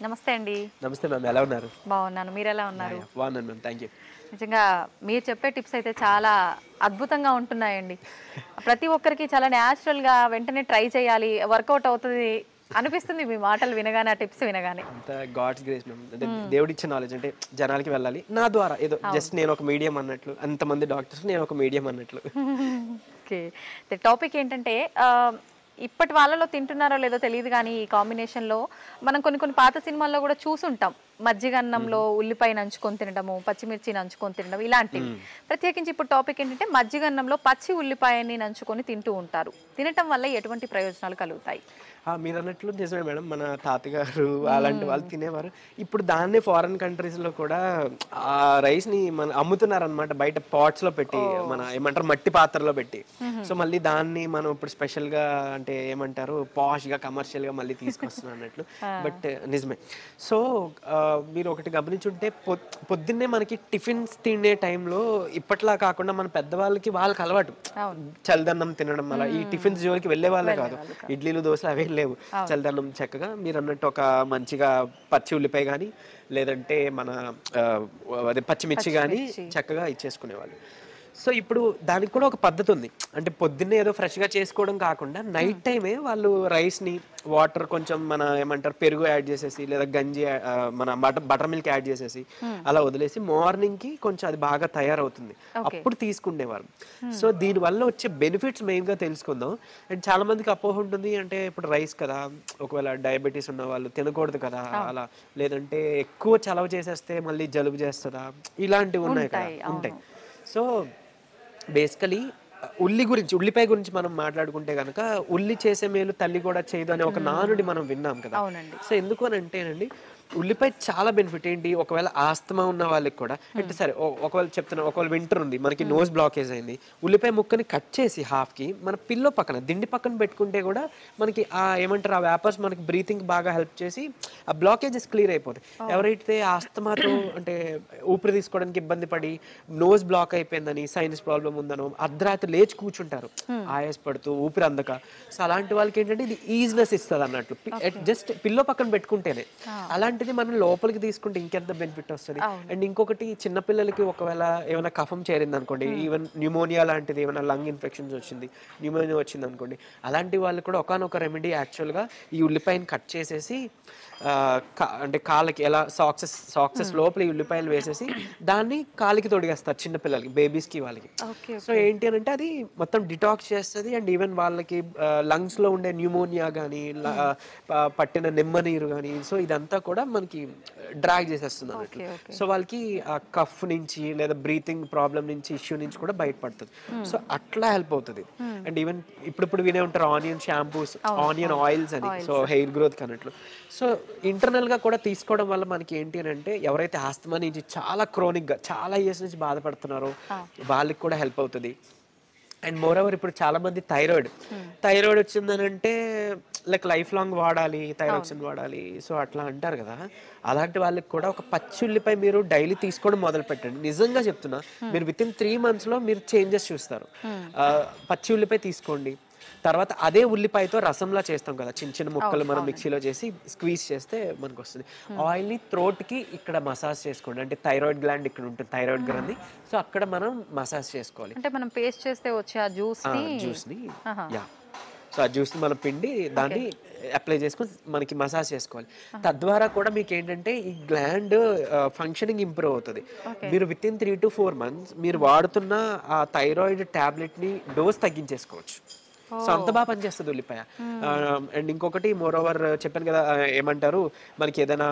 నమస్తే అండి. నమస్తే మ్యామ్, ఎలా ఉన్నారు? బాగున్నాను. మీరెలా ఉన్నారు? బాగున్నాను మ్యామ్, థ్యాంక్ యూ. నిజంగా మీరు చెప్పే టిప్స్ అయితే చాలా అద్భుతంగా ఉంటున్నాయండి. ప్రతి ఒక్కరికి చాలా న్యాచురల్‌గా వెంటనే ట్రై చేయాలి, వర్కౌట్ అవుతది అనిపిస్తుంది మీ మాటలు వినగానే, ఆ టిప్స్ వినగానే. అంత గాడ్స్ గ్రేస్ మ్యామ్, అంటే దేవుడిచ్చే నాలెడ్జ్, అంటే జనాలకి వెళ్ళాలి నా ద్వారా ఏదో జస్ట్ నేను ఒక మీడియం అన్నట్లు, అంతమంది డాక్టర్స్ నేను ఒక మీడియం అన్నట్లు. ఓకే. టాపిక్ ఏంటంటే ఇప్పటి వాళ్ళలో తింటున్నారో లేదో తెలియదు కానీ ఈ కాంబినేషన్‌లో మనం కొన్ని కొన్ని పాత సినిమాల్లో కూడా చూసుంటాం. మజ్జిగన్నంలో ఉల్లిపాయ నంచుకొని తినడము, పచ్చిమిర్చి నంచుకొని తినడం ఇలాంటివి. ప్రత్యేకించి ఇప్పుడు టాపిక్ ఏంటంటే మజ్జిగన్నంలో పచ్చి ఉల్లిపాయని నంచుకొని తింటూ ఉంటారు. తినటం వల్ల ఎటువంటి ప్రయోజనాలు కలుగుతాయి? మీరు అన్నట్లు నిజమే మేడం, మన తాతగారు అలాంటి వాళ్ళు తినేవారు. ఇప్పుడు దాన్నే ఫారెన్ కంట్రీస్లో కూడా ఆ రైస్ని మన అమ్ముతున్నారనమాట, బయట పాట్స్లో పెట్టి, మన ఏమంటారు మట్టి పాత్రలో పెట్టి. సో మళ్ళీ దాన్ని మనం ఇప్పుడు స్పెషల్గా అంటే ఏమంటారు పాష్గా కమర్షియల్గా మళ్ళీ తీసుకొస్తున్నాం అన్నట్లు. బట్ నిజమే. సో మీరు ఒకటి గమనించుంటే పొద్దున్నే మనకి టిఫిన్స్ తినే టైంలో ఇప్పట్లా కాకుండా మన పెద్దవాళ్ళకి వాళ్ళకి అలవాటు చల్లదన్నం తినడం. అలా ఈ టిఫిన్స్ జోలికి వెళ్ళే వాళ్ళే కాదు, ఇడ్లీలు దోశలు అవే లేవు. చల్లదన్నం చక్కగా మీరు అన్నట్టు ఒక మంచిగా పచ్చి ఉల్లిపాయ కానీ లేదంటే మన అదే పచ్చిమిర్చి కానీ చక్కగా ఇచ్చేసుకునేవాళ్ళు. సో ఇప్పుడు దానికి కూడా ఒక పద్ధతి ఉంది. అంటే పొద్దున్నే ఏదో ఫ్రెష్గా చేసుకోవడం కాకుండా నైట్ టైమే వాళ్ళు రైస్ని వాటర్ కొంచెం మన ఏమంటారు పెరుగు యాడ్ చేసేసి లేదా గంజి మన బటర్ మిల్క్ యాడ్ చేసేసి అలా వదిలేసి మార్నింగ్కి కొంచెం అది బాగా తయారవుతుంది, అప్పుడు తీసుకునేవారు. సో దీనివల్ల వచ్చే బెనిఫిట్స్ మెయిన్గా తెలుసుకుందాం. అండ్ చాలా మందికి అపోహ ఉంటుంది, అంటే ఇప్పుడు రైస్ కదా, ఒకవేళ డయాబెటీస్ ఉన్న వాళ్ళు తినకూడదు కదా అలా, లేదంటే ఎక్కువ చలవ చేసేస్తే మళ్ళీ జలుబు చేస్తుందా, ఇలాంటివి ఉన్నాయి కదా, ఉంటాయి. సో బేసికలీ ఉల్లిపాయ గురించి మనం మాట్లాడుకుంటే కనుక ఉల్లి చేసే మేలు తల్లి కూడా చేయదు అనే ఒక నానుడి మనం విన్నాం కదా. సో ఎందుకు అని అంటేనండి, ఉల్లిపాయ చాలా బెనిఫిట్ ఏంటి, ఒకవేళ ఆస్తమా ఉన్న వాళ్ళకి కూడా, అంటే సరే ఒకవేళ చెప్తున్నా, ఒకవేళ వింటర్ ఉంది మనకి, నోస్ బ్లాకేజ్ అయింది, ఉల్లిపాయ ముక్కని కట్ చేసి హాఫ్కి మన పిల్లో పక్కన దిండి పక్కన పెట్టుకుంటే కూడా మనకి ఆ ఏమంటారు ఆ వ్యాపర్స్ మనకి బ్రీతింగ్ బాగా హెల్ప్ చేసి ఆ బ్లాకేజెస్ క్లియర్ అయిపోతాయి. ఎవరైతే ఆస్తమాతో అంటే ఊపిరి తీసుకోవడానికి ఇబ్బంది పడి నోస్ బ్లాక్ అయిపోయిందని, సైనస్ ప్రాబ్లం ఉందనో అర్ధరాత్రి లేచి కూర్చుంటారు ఆయాస పడుతూ ఊపిరి అందక, సో అలాంటి వాళ్ళకి ఏంటంటే ఇది ఈజినెస్ ఇస్తుంది అన్నట్లు, జస్ట్ పిల్లో పక్కన పెట్టుకుంటేనే. అలాంటిది మనం లోపలికి తీసుకుంటే ఇంకెంత బెనిఫిట్ వస్తుంది. అండ్ ఇంకొకటి, చిన్నపిల్లలకి ఒకవేళ ఏమైనా కఫం చేరింది అనుకోండి, ఈవెన్ న్యూమోనియా లాంటిది ఏమైనా లంగ్ ఇన్ఫెక్షన్స్ వచ్చింది, న్యూమోనియా వచ్చింది అనుకోండి, అలాంటి వాళ్ళు కూడా ఒకనొక రెమెడీ యాక్చువల్గా ఈ ఉల్లిపాయని కట్ చేసేసి అంటే కాళ్ళకి ఎలా సాక్సెస్ లోపల ఈ ఉల్లిపాయలు వేసేసి దాన్ని కాలికి తొడిగేస్తారు చిన్నపిల్లలకి, బేబీస్కి వాళ్ళకి. సో ఏంటి అని అంటే అది మొత్తం డిటాక్స్ చేస్తుంది. అండ్ ఈవెన్ వాళ్ళకి లంగ్స్లో ఉండే న్యూమోనియా కానీ పట్టిన నిమ్మ నీరు కానీ, సో ఇదంతా కూడా మనకి డ్రాగ్ చేసేస్తుంది అన్నట్లు. సో వాళ్ళకి ఆ కఫ్ నుంచి లేదా బ్రీతింగ్ ప్రాబ్లం నుంచి, ఇష్యూ నుంచి కూడా బయటపడుతుంది. సో అట్లా హెల్ప్ అవుతుంది. అండ్ ఈవెన్ ఇప్పుడు వినే ఉంటారు ఆనియన్ షాంపూస్, ఆనియన్ ఆయిల్స్ అని, సో హెయిర్ గ్రోత్ అన్నట్లు. సో ఇంటర్నల్గా కూడా తీసుకోవడం వల్ల మనకి ఏంటి అని అంటే, ఎవరైతే ఆస్తమా నుంచి చాలా క్రోనిక్గా చాలా ఇయర్స్ నుంచి బాధపడుతున్నారో వాళ్ళకి కూడా హెల్ప్ అవుతుంది. అండ్ మోర్ ఓవర్ ఇప్పుడు చాలా మంది థైరాయిడ్ వచ్చిందని అంటే లైక్ లైఫ్ లాంగ్ వాడాలి, థైరాక్సిన్ వాడాలి, సో అట్లా అంటారు కదా. అలాంటి వాళ్ళకి కూడా ఒక పచ్చి ఉల్లిపాయ మీరు డైలీ తీసుకోవడం మొదలు పెట్టండి. నిజంగా చెప్తున్నా, మీరు విత్ ఇన్ 3 monthsలో మీరు చేంజెస్ చూస్తారు. పచ్చి ఉల్లిపాయ తీసుకోండి, తర్వాత అదే ఉల్లిపాయతో రసంలా చేస్తాం కదా, చిన్న చిన్న ముక్కలు మనం మిక్సీలో చేసి స్క్వీజ్ చేస్తే మనకు వస్తుంది. ఆయిల్ని త్రోట్కి ఇక్కడ మసాజ్ చేసుకోండి, అంటే థైరాయిడ్ గ్లాండ్ ఇక్కడ ఉంటుంది, థైరాయిడ్ గ్రంథి, సో అక్కడ మనం మసాజ్ చేసుకోవాలి. అంటే మనం పేస్ట్ చేస్తే వచ్చే ఆ జ్యూస్ని సో ఆ జ్యూస్ని మనం పిండి దాన్ని అప్లై చేసుకొని మనకి మసాజ్ చేసుకోవాలి. తద్వారా కూడా మీకు ఏంటంటే ఈ గ్లాండ్ ఫంక్షనింగ్ ఇంప్రూవ్ అవుతుంది. మీరు విత్ ఇన్ 3 to 4 months మీరు వాడుతున్న ఆ థైరాయిడ్ టాబ్లెట్ని డోస్ తగ్గించేసుకోవచ్చు. సో అంత బాగా పనిచేస్తుంది ఉల్లిపాయ. అండ్ ఇంకొకటి మోర్ ఓవర్ చెప్పాను కదా, ఏమంటారు మనకి ఏదైనా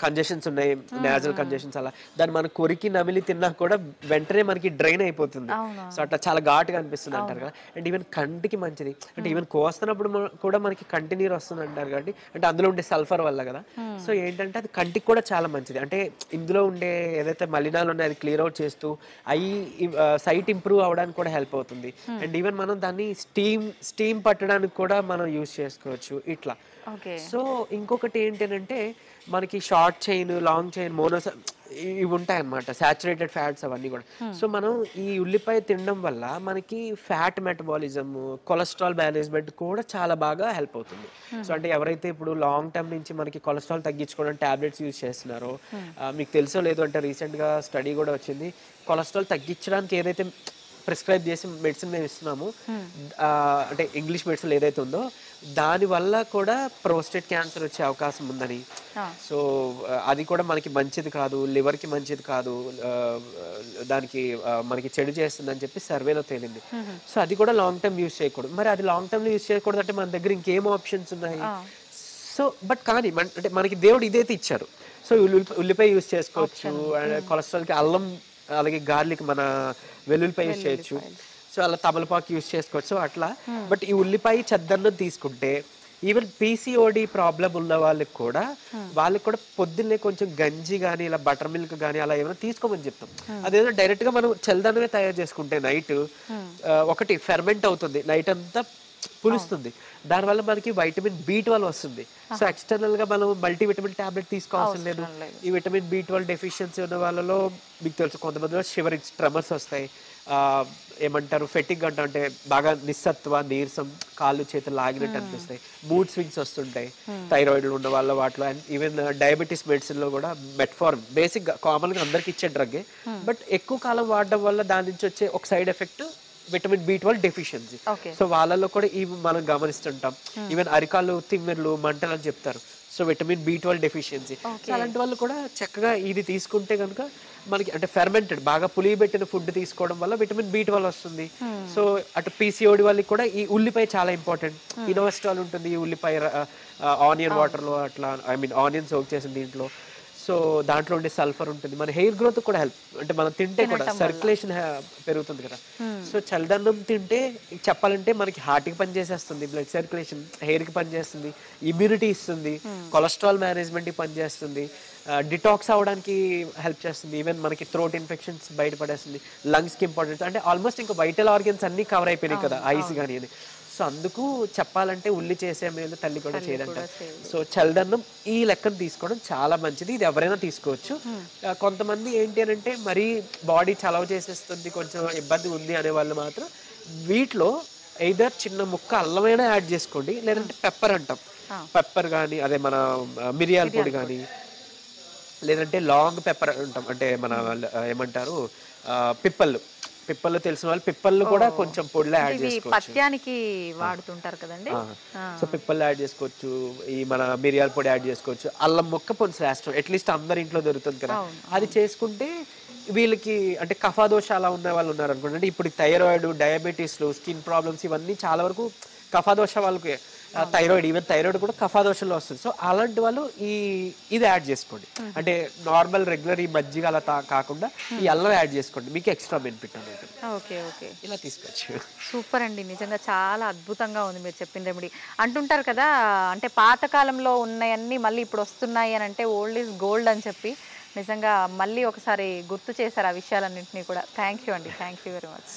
కంజెషన్స్ ఉన్నాయి, నేజల్ కంజెషన్స్, అలా దాన్ని మనం కొరికి నమిలి తిన్నా కూడా వెంటనే మనకి డ్రైన్ అయిపోతుంది. సో అట్లా చాలా ఘాటుగా అనిపిస్తుంది అంటారు కదా. అండ్ ఈవెన్ కంటికి మంచిది, అంటే ఈవెన్ కోస్తున్నప్పుడు కూడా మనకి కంటి నీరు వస్తుంది అంటారు కాబట్టి, అంటే అందులో ఉండే సల్ఫర్ వల్ల కదా. సో ఏంటంటే అది కంటికి కూడా చాలా మంచిది, అంటే ఇందులో ఉండే ఏదైతే మలినాలు ఉన్నాయో అది క్లియర్ అవుట్ చేస్తూ సైట్ ఇంప్రూవ్ అవ్వడానికి కూడా హెల్ప్ అవుతుంది. అండ్ ఈవెన్ మనం దాన్ని స్టీమ్ పట్టడానికి కూడా మనం యూజ్ చేసుకోవచ్చు. ఇట్లా ఓకే. సో ఇంకొకటి ఏంటంటే మనకి షార్ట్ చైన్, లాంగ్ చైన్, మోనోస్ ఇవి ఉంటాయి అన్నమాట, సాచురేటెడ్ ఫ్యాట్స్ అవన్నీ కూడా. సో మనం ఈ ఉల్లిపాయ తినడం వల్ల మనకి ఫ్యాట్ మెటబాలిజం, కొలెస్ట్రాల్ మేనేజ్మెంట్ కూడా చాలా బాగా హెల్ప్ అవుతుంది. సో అంటే ఎవరైతే ఇప్పుడు లాంగ్ టర్మ్ నుంచి మనకి కొలెస్ట్రాల్ తగ్గించుకోవడానికి టాబ్లెట్స్ యూజ్ చేస్తున్నారో, మీకు తెలుసో లేదో అంటే రీసెంట్గా స్టడీ కూడా వచ్చింది, కొలెస్ట్రాల్ తగ్గించడానికి ఏదైతే ప్రిస్క్రైబ్ చేసి మెడిసిన్ మేము ఇస్తున్నాము, అంటే ఇంగ్లీష్ మెడిసిన్ ఏదైతే ఉందో దానివల్ల కూడా ప్రోస్టేట్ క్యాన్సర్ వచ్చే అవకాశం ఉందని. సో అది కూడా మనకి మంచిది కాదు, లివర్కి మంచిది కాదు, దానికి మనకి చెడు చేస్తుందని చెప్పి సర్వేలో తేలింది. సో అది కూడా లాంగ్ టర్మ్ యూజ్ చేయకూడదు. మరి అది లాంగ్ టర్మ్ యూజ్ చేయకూడదు అంటే మన దగ్గర ఇంకేం ఆప్షన్స్ ఉన్నాయి? సో బట్ కానీ అంటే మనకి దేవుడు ఇదైతే ఇచ్చారు. సో ఉల్లిపాయ యూజ్ చేసుకోవచ్చు, కొలెస్ట్రాల్కి అల్లం, అలాగే గార్లిక్, మన వెల్లుల్లిపాయ యూజ్ చేయొచ్చు, సో అలా తమలపాకు యూజ్ చేసుకోవచ్చు. సో అట్లా బట్ ఈ ఉల్లిపాయ చెద్దన్నం తీసుకుంటే ఈవెన్ పీసీఓడి ప్రాబ్లం ఉన్న వాళ్ళకి కూడా పొద్దున్నే కొంచెం గంజి కానీ ఇలా బటర్ మిల్క్ కానీ అలా ఏమైనా తీసుకోమని చెప్తాం. అదేదో డైరెక్ట్ గా మనం చల్లదనమే తయారు చేసుకుంటే నైట్ ఒకటి ఫెర్మెంట్ అవుతుంది, నైట్ అంతా పులుస్తుంది, దానివల్ల మనకి వైటమిన్ B12 వస్తుంది. సో ఎక్స్టర్నల్ గా మనం మల్టీవిటమిన్ టాబ్లెట్ తీసుకోవాల్సిన లేదు. ఈ విటమిన్ B12 డెఫిషియన్సీ ఉన్న వాళ్ళలో మీకు తెలుసు కొంతమందిలో షివరింగ్, ట్రెమర్స్ వస్తాయి, ఏమంటారు ఫెటిక్ అంట, అంటే బాగా నిస్సత్వ, నీరసం, కాళ్ళు చేతులు లాగినట్టు అనిపిస్తాయి, మూడ్ స్వింగ్స్ వస్తుంటాయి థైరాయిడ్ ఉన్న వాళ్ళ వాటిలో. అండ్ ఈవెన్ డయాబెటీస్ మెడిసిన్ లో కూడా మెట్ఫార్మ్ బేసిక్ గా కామన్ గా అందరికి ఇచ్చే డ్రగ్గే, బట్ ఎక్కువ కాలం వాడడం వల్ల దాని నుంచి వచ్చే ఒక side effect vitamin B12 deficiency. So వాళ్ళలో కూడా ఇవి మనం గమనిస్తుంటాం. ఈవెన్ అరికాలు, తిమ్మిర్లు, మంటలు అని చెప్తారు. So vitamin B12 deficiency. So అలాంటి వాళ్ళు కూడా చక్కగా ఇది తీసుకుంటే కనుక మనకి అంటే ఫెర్మెంటెడ్, బాగా పులియబెట్టిన ఫుడ్ తీసుకోవడం వల్ల విటమిన్ B12 వస్తుంది. సో అటు పీసీఓడి వాళ్ళకి కూడా ఈ ఉల్లిపాయ చాలా ఇంపార్టెంట్. ఇనోవెస్ట్రాల్ ఉంటుంది ఈ ఉల్లిపాయ ఆనియన్ వాటర్ లో, అట్లా ఐ మీన్ ఆనియన్ సోక్ చేసిన దీంట్లో. సో దాంట్లో ఉండే సల్ఫర్ ఉంటుంది, మన హెయిర్ గ్రోత్ కూడా హెల్ప్, అంటే మనం తింటే కూడా సర్క్యులేషన్ పెరుగుతుంది కదా. సో చల్లదన్నం తింటే చెప్పాలంటే మనకి హార్ట్కి పనిచేసేస్తుంది, బ్లడ్ సర్క్యులేషన్, హెయిర్కి పనిచేస్తుంది, ఇమ్యూనిటీ ఇస్తుంది, కొలెస్ట్రాల్ మేనేజ్మెంట్కి పనిచేస్తుంది, డిటాక్స్ అవ్వడానికి హెల్ప్ చేస్తుంది, ఈవెన్ మనకి థ్రోట్ ఇన్ఫెక్షన్స్ బయటపడేస్తుంది, లంగ్స్కి ఇంపార్టెంట్, అంటే ఆల్మోస్ట్ ఇంకా వైటల్ ఆర్గన్స్ అన్ని కవర్ అయిపోయినాయి కదా ఐస్ కానీ అని. సో అందుకు చెప్పాలంటే ఉల్లి చేసే మేలు తల్లి కూడా చేయదంట. సో చల్లదన్నం ఈ లెక్కను తీసుకోవడం చాలా మంచిది, ఇది ఎవరైనా తీసుకోవచ్చు. కొంతమంది ఏంటి అని అంటే మరీ బాడీ చలవ చేసేస్తుంది, కొంచెం ఇబ్బంది ఉంది అనే వాళ్ళు మాత్రం వీటిలో ఎయిదర్ చిన్న ముక్క అల్లమైనా యాడ్ చేసుకోండి, లేదంటే పెప్పర్ అంటాం, పెప్పర్ కానీ అదే మన మిరియాల పొడి కానీ, లేదంటే లాంగ్ పెప్పర్ అంటాం, అంటే మన ఏమంటారు పిప్పళ్ళు తెలిసిన వాళ్ళు పిప్పళ్ళు కూడా కొంచెం పొడిలో యాడ్ చేసుకోవచ్చు. పత్యానికి వాడుతుంటారు కదండి. సో పిప్పళ్ళు యాడ్ చేసుకోవచ్చు, ఈ మన మిరియాల పొడి యాడ్ చేసుకోవచ్చు, అల్లం ముక్క పొడి శ్రేష్టం, అట్లీస్ట్ అందరి ఇంట్లో దొరుకుతుంది కదా, అది చేసుకుంటే వీళ్ళకి అంటే కఫాదోష అలా ఉన్న వాళ్ళు ఉన్నారు అనుకోండి, అంటే ఇప్పుడు థైరాయిడ్, డయాబెటీస్లు, స్కిన్ ప్రాబ్లమ్స్ ఇవన్నీ చాలా వరకు కఫాదోష వాళ్ళకి, థైరాయిడ్, ఈవెన్ థైరాయిడ్ కూడా కఫాదోషంలో వస్తుంది. సో అలాంటి వాళ్ళు ఇది యాడ్ చేసుకోండి, అంటే నార్మల్ రెగ్యులర్ ఈ మజ్జిగ అలా కాకుండా ఈ అల్లం యాడ్ చేసుకోండి, మీకు ఎక్స్ట్రా బెనిఫిట్ అనేది. ఓకే ఓకే, ఇలా తీసుకోవచ్చు. సూపర్ అండి, నిజంగా చాలా అద్భుతంగా ఉంది మీరు చెప్పిన రెమెడీ. అంటుంటారు కదా, అంటే పాతకాలంలో ఉన్నాయన్నీ మళ్ళీ ఇప్పుడు వస్తున్నాయి అని అంటే ఓల్డ్ ఈజ్ గోల్డ్ అని చెప్పి, నిజంగా మళ్ళీ ఒకసారి గుర్తు చేశారు ఆ విషయాలన్నింటినీ కూడా. థ్యాంక్ యూ అండి, థ్యాంక్ యూ వెరీ మచ్.